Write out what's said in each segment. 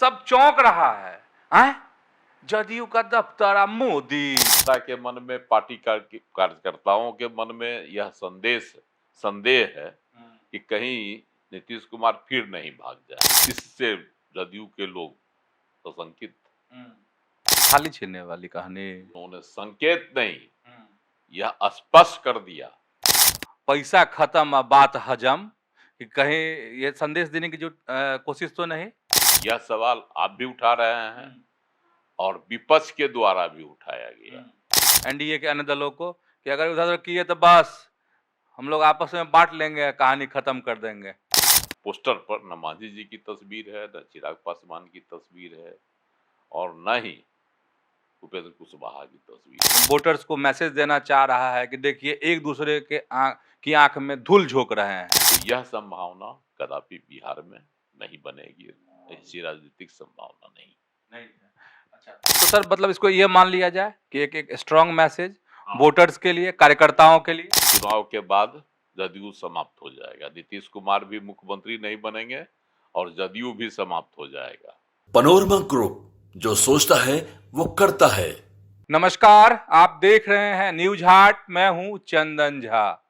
सब चौंक रहा है। हैं? जदयू का दफ्तर अब मोदी। जनता के मन में, पार्टी कार्यकर्ताओं के मन में यह संदेह है कि कहीं नीतीश कुमार फिर नहीं भाग जाए। इससे जदयू के लोग आशंकित। थाली छीनने वाली कहानी। उन्होंने संकेत नहीं, यह स्पष्ट कर दिया। पैसा खत्म, बात हजम, कि कहीं ये संदेश देने की जो कोशिश तो नहीं। यह सवाल आप भी उठा रहे हैं और विपक्ष के द्वारा भी उठाया गया एनडीए के अन्य दलों को कि अगर उधर किए तो बस हम लोग आपस में बांट लेंगे, कहानी खत्म कर देंगे। पोस्टर पर न मांझी जी की तस्वीर है, न चिराग पासवान की तस्वीर है और न ही उपेंद्र कुशवाहा की तस्वीर। वोटर्स को मैसेज देना चाह रहा है कि देखिए एक दूसरे के की आंख में धूल झोंक रहे हैं। तो यह संभावना कदापि बिहार में नहीं बनेगी, ऐसी राजनीतिक संभावना नहीं। अच्छा, तो सर मतलब इसको ये मान लिया जाए कि एक स्ट्रांग मैसेज वोटर्स के लिए, कार्यकर्ताओं के लिए। चुनाव के बाद जदयू समाप्त हो जाएगा, नीतीश कुमार भी मुख्यमंत्री नहीं बनेंगे और जदयू भी समाप्त हो जाएगा। पनोरमा ग्रुप, जो सोचता है वो करता है। नमस्कार, आप देख रहे हैं न्यूज हाट, मैं हूं चंदन झा।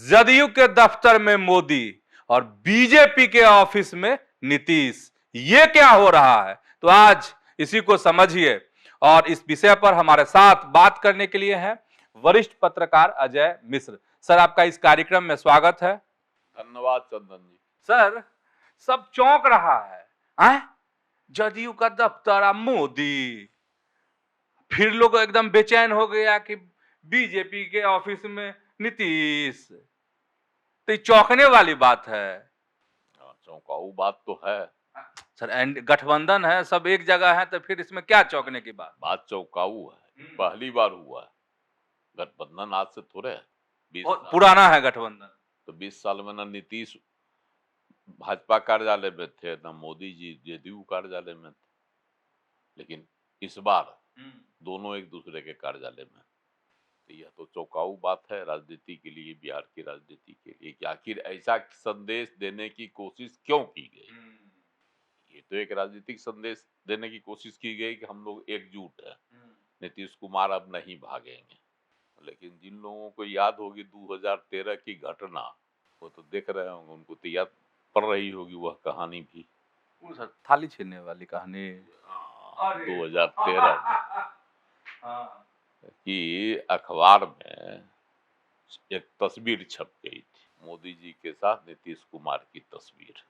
जदयू के दफ्तर में मोदी और बीजेपी के ऑफिस में नीतीश, ये क्या हो रहा है? तो आज इसी को समझिए और इस विषय पर हमारे साथ बात करने के लिए हैं वरिष्ठ पत्रकार अजय मिश्र। सर, आपका इस कार्यक्रम में स्वागत है। धन्यवाद चंदन जी। सर, सब चौंक रहा है। जदयू का दफ्तर अब मोदी, फिर लोग एकदम बेचैन हो गया कि बीजेपी के ऑफिस में नीतीश। तो ये चौंकने वाली बात है। चौंकाऊ बात तो है सर, एंड गठबंधन है, सब एक जगह है, तो फिर इसमें क्या चौंकने की बात? बात चौंकाऊ है, पहली बार हुआ है। गठबंधन आज से थोड़े है, 20 साल पुराना है गठबंधन। तो 20 साल में न नीतीश भाजपा कार्यालय में थे, न मोदी जी जदयू कार्यालय में थे, लेकिन इस बार दोनों एक दूसरे के कार्यालय में। तो यह तो चौंकाऊ बात है राजनीति के लिए, बिहार की राजनीति के लिए, कि आखिर ऐसा संदेश देने की कोशिश क्यों की गई। ये तो एक राजनीतिक संदेश देने की कोशिश की गई कि हम लोग एकजुट हैं, नीतीश कुमार अब नहीं भागेंगे। लेकिन जिन लोगों को याद होगी 2013 की घटना, वो तो देख रहे होंगे, उनको तो याद पड़ रही होगी वह कहानी भी। सर, थाली छीनने वाली कहानी 2013 में कि अखबार में एक तस्वीर छप गई थी, मोदी जी के साथ नीतीश कुमार की तस्वीर,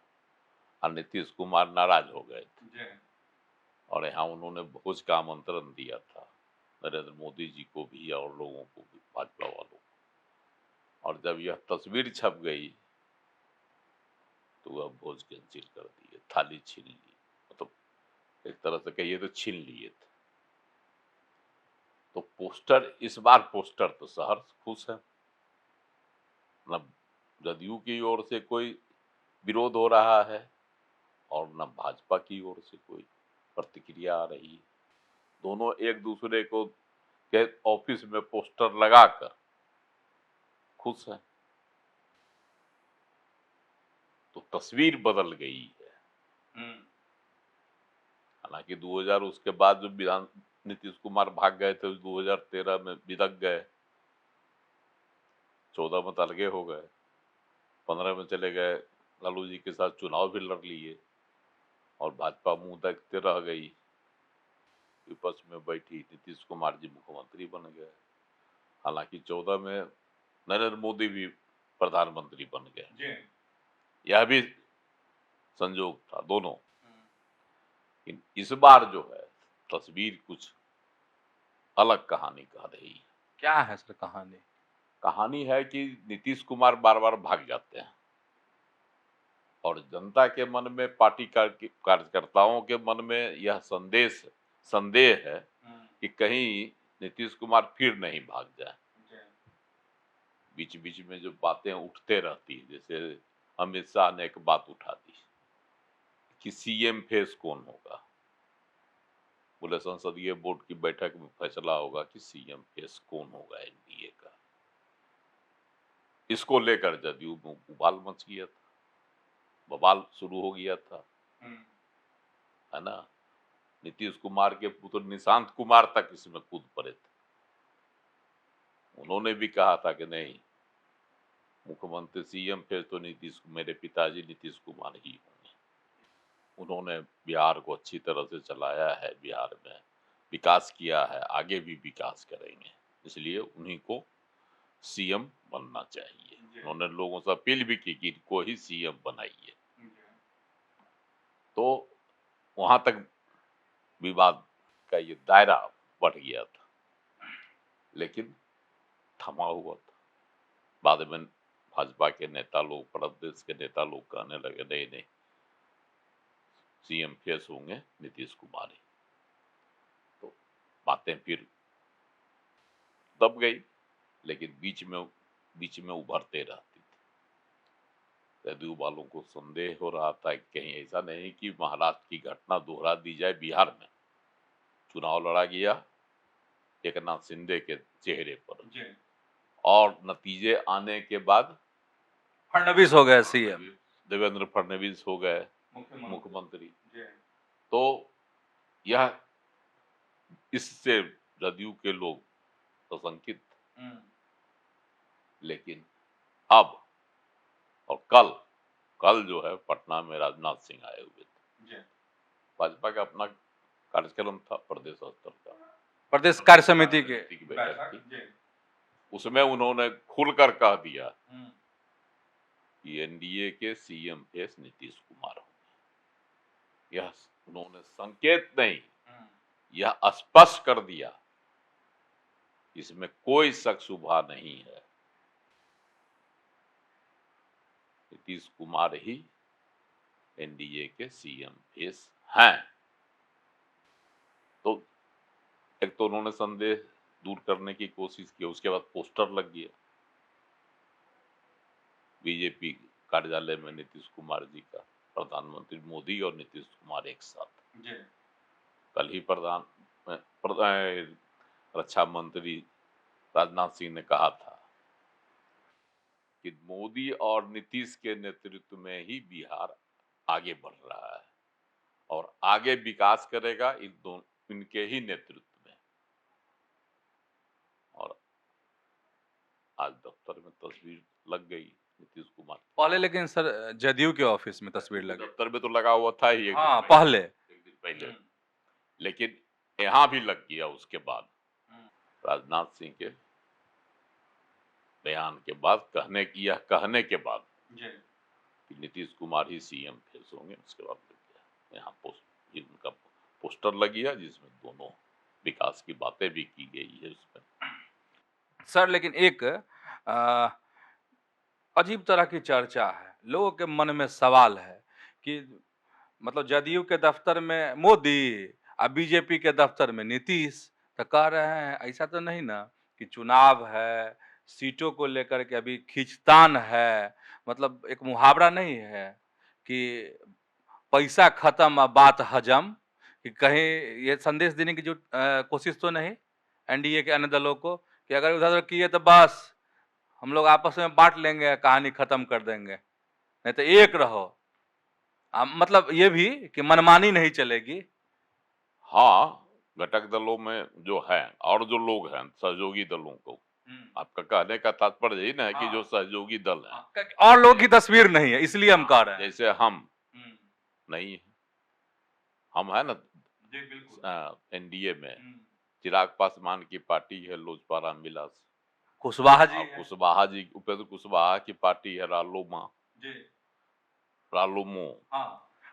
और नीतीश कुमार नाराज हो गए थे और यहाँ उन्होंने भोज का आमंत्रण दिया था नरेंद्र मोदी जी को भी और लोगों को भी, भाजपा वालों को। और जब यह तस्वीर छप गई तो वह भोज कैंसिल कर दिए, थाली छीन ली, मतलब एक तरह से कहिए तो छीन लिए थे। तो पोस्टर, इस बार पोस्टर तो शहर खुश है, न जदयू की ओर से कोई विरोध हो रहा है और न भाजपा की ओर से कोई प्रतिक्रिया आ रही है। दोनों एक दूसरे को के ऑफिस में पोस्टर लगाकर खुश है। तो तस्वीर बदल गई है। हालांकि 2000 उसके बाद जो नीतीश कुमार भाग गए थे, 2013 में बिदक गए, 14 में अलगे हो गए, 15 में चले गए, लालू जी के साथ चुनाव भी लड़ लिए और भाजपा मुंह देखते रह गई, विपक्ष में बैठी, नीतीश कुमार जी मुख्यमंत्री बन गए। हालांकि 14 में नरेंद्र मोदी भी प्रधानमंत्री बन गए, यह भी संजोग था दोनों। इस बार जो है तस्वीर कुछ अलग कहानी कह रही है। क्या है सर कहानी? कहानी है कि नीतीश कुमार बार बार भाग जाते हैं और जनता के मन में, पार्टी कार्यकर्ताओं के मन में यह संदेह है कि कहीं नीतीश कुमार फिर नहीं भाग जाए। बीच बीच में जो बातें उठते रहती है, जैसे अमित शाह ने एक बात उठा दी कि सीएम फेस कौन होगा, बोले संसदीय बोर्ड की बैठक में फैसला होगा कि सीएम फेस कौन होगा एनडीए का। इसको लेकर जदयू में उबाल मच गया था, बवाल शुरू हो गया था। है ना। नीतीश कुमार के पुत्र निशांत कुमार तक इसमें कूद पड़े थे। उन्होंने भी कहा था कि नहीं, मुख्यमंत्री सीएम थे तो मेरे पिताजी नीतीश कुमार ही होंगे। उन्होंने बिहार को अच्छी तरह से चलाया है, बिहार में विकास किया है, आगे भी विकास करेंगे, इसलिए उन्हीं को सीएम बनना चाहिए। उन्होंने लोगों से अपील भी की कि इनको ही सीएम बनाइए। तो वहां तक विवाद का ये दायरा बढ़ गया था, लेकिन थमा हुआ था। बाद में भाजपा के नेता लोग, प्रदेश के नेता लोग कहने लगे नहीं नहीं, सीएम फेस होंगे नीतीश कुमार ही। तो बातें फिर दब गई, लेकिन बीच में उभरते रहती थी। जदयू वालों को संदेह हो रहा था कि कहीं ऐसा नहीं कि महाराष्ट्र की घटना दोहरा दी जाए बिहार में। चुनाव लड़ा गया एकनाथ शिंदे के चेहरे पर, और नतीजे आने के बाद फडणवीस हो गए सीएम, देवेंद्र फडणवीस हो गए मुख्यमंत्री। तो यह इससे जदयू के लोग आशंकित, लेकिन अब और कल जो है पटना में राजनाथ सिंह आए हुए थे। भाजपा का अपना कार्यक्रम था प्रदेश स्तर का, प्रदेश कार्य समिति के बैठक थी। उसमें उन्होंने खुलकर कह दिया कि एनडीए के सीएम फेस नीतीश कुमार होंगे। यह उन्होंने संकेत नहीं, यह स्पष्ट कर दिया, इसमें कोई शक शुबा नहीं है, नीतीश कुमार ही एनडीए के सीएम फेस हैं। तो एक तो उन्होंने संदेह दूर करने की कोशिश की, उसके बाद पोस्टर लग गया बीजेपी कार्यालय में नीतीश कुमार जी का, प्रधानमंत्री मोदी और नीतीश कुमार एक साथ। कल ही रक्षा मंत्री राजनाथ सिंह ने कहा था कि मोदी और नीतीश के नेतृत्व में ही बिहार आगे बढ़ रहा है और आगे विकास करेगा इनके ही नेतृत्व में। और आज दफ्तर में तस्वीर लग गई नीतीश कुमार पहले, लेकिन सर जदयू के ऑफिस में तस्वीर लगी। दफ्तर में तो लगा हुआ था ही हाँ, पहले एक दिन पहले, लेकिन यहाँ भी लग गया उसके बाद, राजनाथ सिंह के बयान के बाद, कहने के बाद कि नीतीश कुमार ही सीएम फेस होंगे, उसके बाद लग गया यहाँ इनका पोस्टर लग गया जिसमें दोनों विकास की बातें भी की गई है उसमें। सर लेकिन एक अजीब तरह की चर्चा है, लोगों के मन में सवाल है कि मतलब जदयू के दफ्तर में मोदी और बीजेपी के दफ्तर में नीतीश, तो कह रहे हैं ऐसा तो नहीं ना कि चुनाव है, सीटों को लेकर के अभी खींचतान है, मतलब एक मुहावरा नहीं है कि पैसा खत्म और बात हजम, कि कहीं ये संदेश देने की जो कोशिश तो नहीं एनडीए के अन्य दलों को कि अगर उधर किए तो बस हम लोग आपस में बांट लेंगे, कहानी खत्म कर देंगे, नहीं तो एक रहो। मतलब ये भी कि मनमानी नहीं चलेगी। हाँ, घटक दलों में जो है और जो लोग हैं सहयोगी दलों को, आपका कहने का तात्पर्य यही ना है कि जो सहयोगी दल है और लोग की तस्वीर नहीं है, इसलिए हम कह रहे हैं। जैसे हम नहीं है, हम है ना एनडीए में चिराग पासवान की पार्टी है लोजपा रामविलास, कुशवाहा जी, उपेंद्र कुशवाहा की पार्टी है रालोमो,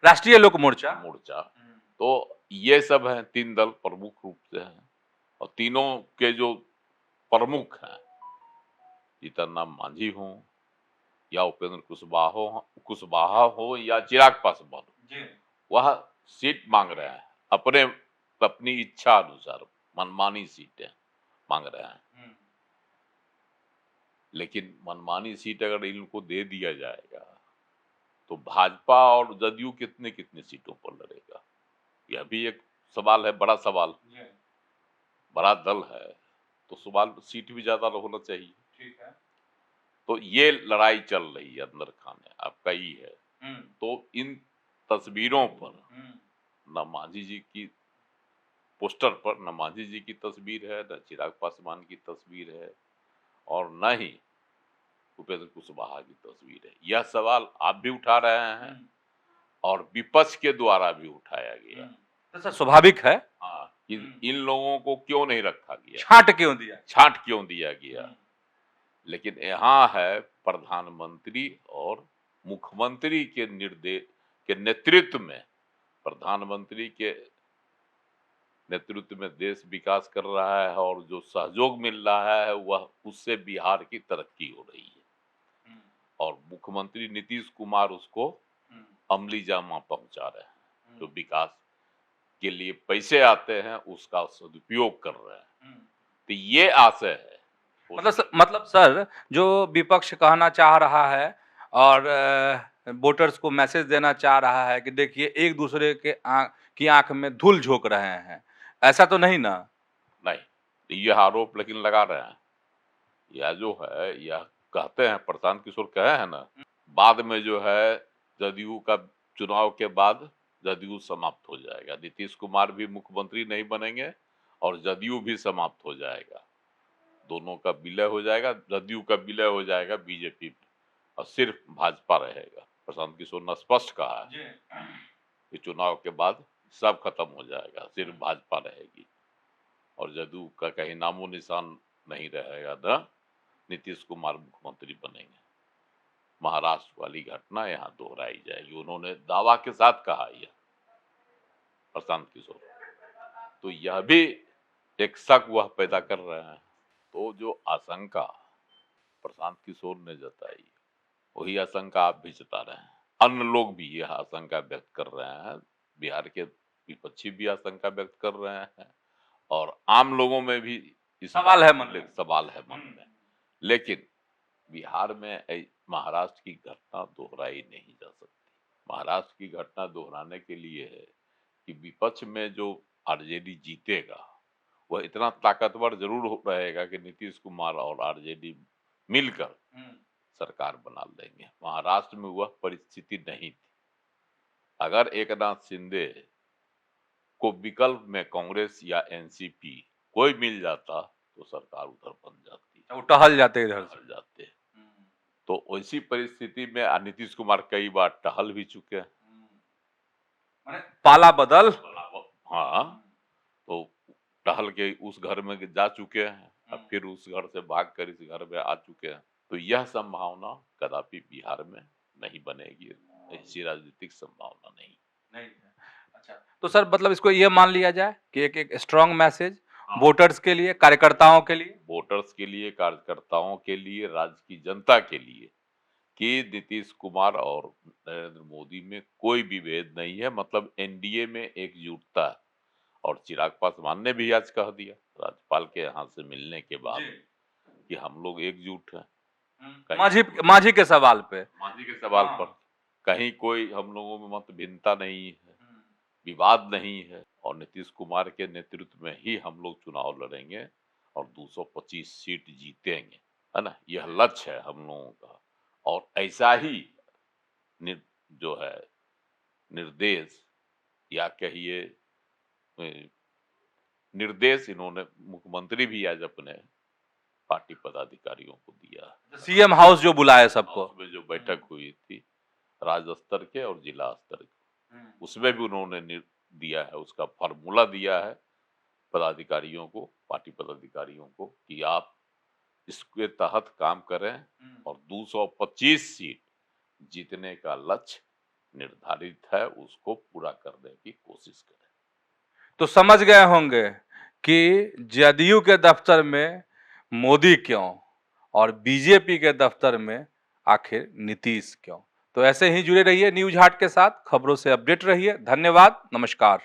राष्ट्रीय लोक मोर्चा। तो ये सब हैं, तीन दल प्रमुख रूप से हैं, और तीनों के जो प्रमुख हैं, जीतन राम मांझी हो या उपेंद्र कुशवाहा हो या चिराग पासवान हो, वह सीट मांग रहे हैं अपनी इच्छा अनुसार, मनमानी सीटें मांग रहे हैं। लेकिन मनमानी सीट अगर इनको दे दिया जाएगा तो भाजपा और जदयू कितने सीटों पर लड़ेगा, यह भी एक सवाल है, बड़ा सवाल, बड़ा दल है, तो सवाल सीट भी ज्यादा होना चाहिए। ठीक है, तो ये लड़ाई चल रही है अंदर खाने, आपका ही है। तो इन तस्वीरों पर न मांझी जी की पोस्टर पर न मांझी जी की तस्वीर है, न चिराग पासवान की तस्वीर है, और न ही उपेंद्र कुशवाहा की तस्वीर है। यह सवाल आप भी उठा रहे हैं और विपक्ष के द्वारा भी उठाया गया। तो सर स्वाभाविक है, हाँ, कि इन लोगों को क्यों नहीं रखा गया, छांट क्यों दिया? छांट क्यों दिया गया। लेकिन यहाँ है प्रधानमंत्री और मुख्यमंत्री के निर्देश के नेतृत्व में, प्रधानमंत्री के नेतृत्व में देश विकास कर रहा है और जो सहयोग मिल रहा है वह उससे बिहार की तरक्की हो रही है, और मुख्यमंत्री नीतीश कुमार उसको अमली जामा पहुंचा रहे हैं। जो विकास के लिए पैसे आते हैं उसका सदुपयोग कर रहे हैं। तो ये आशय है। मतलब सर, जो विपक्ष कहना चाह रहा है और वोटर्स को मैसेज देना चाह रहा है कि देखिए एक दूसरे के की आंख में धूल झोंक रहे हैं, ऐसा तो नहीं ना? नहीं, यह आरोप लेकिन लगा रहे हैं। यह जो है, यह कहते हैं, प्रशांत किशोर कहे हैं ना, बाद में जो है जदयू का चुनाव के बाद जदयू समाप्त हो जाएगा, नीतीश कुमार भी मुख्यमंत्री नहीं बनेंगे और जदयू भी समाप्त हो जाएगा, दोनों का विलय हो जाएगा, जदयू का विलय हो जाएगा बीजेपी में और सिर्फ भाजपा रहेगा। प्रशांत किशोर ने स्पष्ट कहा है कि चुनाव के बाद सब खत्म हो जाएगा, सिर्फ भाजपा रहेगी और जदयू का कहीं नामो निशान नहीं रहेगा, न नीतीश कुमार मुख्यमंत्री बनेंगे। महाराष्ट्र वाली घटना यहाँ दोहराई जाएगी, उन्होंने दावा के साथ कहा यह प्रशांत किशोर। तो यह भी एक शक वह पैदा कर रहे हैं। तो जो आशंका प्रशांत किशोर ने जताई वही आशंका आप भी जता रहे हैं, अन्य लोग भी यह आशंका व्यक्त कर रहे हैं, बिहार के विपक्षी भी आशंका व्यक्त कर रहे हैं और आम लोगों में भी सवाल है मन में। लेकिन बिहार में महाराष्ट्र की घटना दोहराई नहीं जा सकती। महाराष्ट्र की घटना दोहराने के लिए है कि विपक्ष में जो आरजेडी जीतेगा वह इतना ताकतवर जरूर रहेगा कि नीतीश कुमार और आरजेडी मिलकर सरकार बना लेंगे। महाराष्ट्र में वह परिस्थिति नहीं थी। अगर एकनाथ शिंदे को विकल्प में कांग्रेस या एनसीपी कोई मिल जाता तो सरकार उधर बन जाती, वो टहल जाते, इधर टहल जाते। तो ऐसी परिस्थिति में नीतीश कुमार कई बार टहल भी चुके हैं, पाला बदल। हाँ, तो टहल के उस घर में जा चुके हैं, अब फिर उस घर से भागकर इस घर में आ चुके हैं। तो यह संभावना कदापि बिहार में नहीं बनेगी, ऐसी राजनीतिक संभावना नहीं है। अच्छा, तो सर मतलब इसको ये मान लिया जाए कि एक स्ट्रॉन्ग मैसेज वोटर्स के लिए, कार्यकर्ताओं के लिए, कार्यकर्ताओं के लिए, राज्य की जनता के लिए कि नीतीश कुमार और नरेंद्र मोदी में कोई विभेद नहीं है, मतलब एनडीए में एकजुटता है। और चिराग पासवान ने भी आज कह दिया राज्यपाल के यहाँ से मिलने के बाद कि हम लोग एकजुट हैं। मांझी के सवाल पर कहीं कोई हम लोगों में मत भिन्नता नहीं है, विवाद नहीं है और नीतीश कुमार के नेतृत्व में ही हम लोग चुनाव लड़ेंगे और 225 सीट जीतेंगे, है ना। यह लक्ष्य है हम लोगों का और ऐसा ही जो है निर्देश या कहिए निर्देश इन्होंने मुख्यमंत्री भी आज अपने पार्टी पदाधिकारियों को दिया। सीएम हाउस जो बुलाया सबको, उसमें जो बैठक हुई थी राज्य स्तर के और जिला स्तर के, उसमें भी उन्होंने दिया है, उसका फॉर्मूला दिया है पदाधिकारियों को, पार्टी पदाधिकारियों को कि आप इसके तहत काम करें और 225 सीट जीतने का लक्ष्य निर्धारित है, उसको पूरा करने की कोशिश करें। तो समझ गए होंगे कि जदयू के दफ्तर में मोदी क्यों और बीजेपी के दफ्तर में आखिर नीतीश क्यों। तो ऐसे ही जुड़े रहिए न्यूज हाट के साथ, खबरों से अपडेट रहिए। धन्यवाद, नमस्कार।